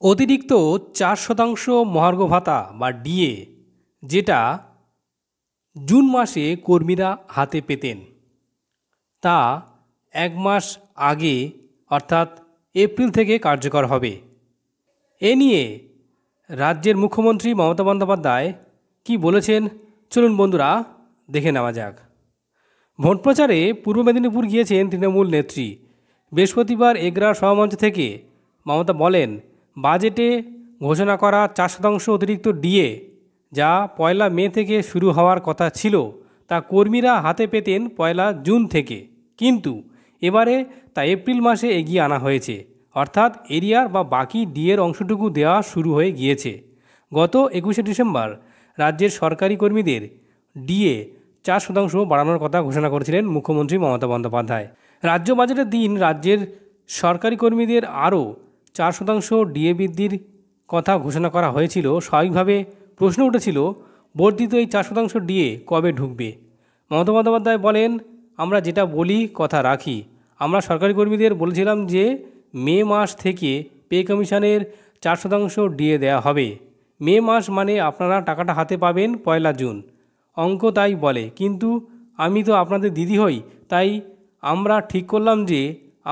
অতিরিক্ত 4% মহার্ঘ ভাতা বা ডিএ যেটা জুন মাসে কর্মীরা হাতে পেতেন তা 1 মাস আগে অর্থাৎ এপ্রিল থেকে কার্যকর হবে। এ নিয়ে রাজ্যের মুখ্যমন্ত্রী মমতা বন্দ্যোপাধ্যায় কি বলেছেন চলুন বন্ধুরা দেখে নেওয়া যাক। ভোট প্রচারে পূর্ব মেদিনীপুর গিয়েছেন তৃণমূল নেত্রী। বৃহস্পতিবার এগরার সভামঞ্চ থেকে মমতা বলেন, বাজেটে ঘোষণা করা 4% অতিরিক্ত ডিএ যা 1 মে থেকে শুরু হওয়ার কথা ছিল তা কর্মীরা হাতে পেতেন 1 জুন থেকে, কিন্তু এবারে তা এপ্রিল মাসে এগিয়ে আনা হয়েছে, অর্থাৎ এরিয়ার বা বাকি ডিএর অংশটুকু দেওয়া শুরু হয়ে গিয়েছে। গত 21শে ডিসেম্বর রাজ্যের সরকারি কর্মীদের ডিএ 4% বাড়ানোর কথা ঘোষণা করেছিলেন মুখ্যমন্ত্রী মমতা বন্দ্যোপাধ্যায়। রাজ্য বাজেটের দিন রাজ্যের সরকারি কর্মীদের আরও 4% ডিএ বৃদ্ধির কথা ঘোষণা করা হয়েছিল। স্বাভাবিকভাবে প্রশ্ন উঠেছিল, বর্ধিত এই 4% ডিএ কবে ঢুকবে। মমতা বন্দ্যোপাধ্যায় বলেন, আমরা যেটা বলি কথা রাখি। আমরা সরকারি কর্মীদের বলেছিলাম যে মে মাস থেকে পে কমিশনের 4% ডিএ দেওয়া হবে। মে মাস মানে আপনারা টাকাটা হাতে পাবেন 1 জুন, অঙ্ক তাই বলে, কিন্তু আমি তো আপনাদের দিদি হই, তাই আমরা ঠিক করলাম যে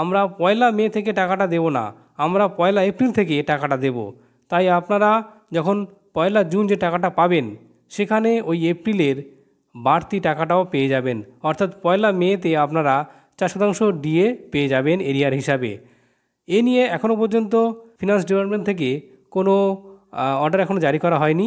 আমরা 1 মে থেকে টাকাটা দেব না, আমরা 1 এপ্রিল থেকে টাকাটা দেব। তাই আপনারা যখন 1 জুন যে টাকাটা পাবেন সেখানে ওই এপ্রিলের বাড়তি টাকাটাও পেয়ে যাবেন, অর্থাৎ 1 মেতে আপনারা 4% ডিএ পেয়ে যাবেন এরিয়ার হিসাবে। এ নিয়ে এখনও পর্যন্ত ফিনান্স ডিপার্টমেন্ট থেকে কোনো অর্ডার এখনও জারি করা হয়নি।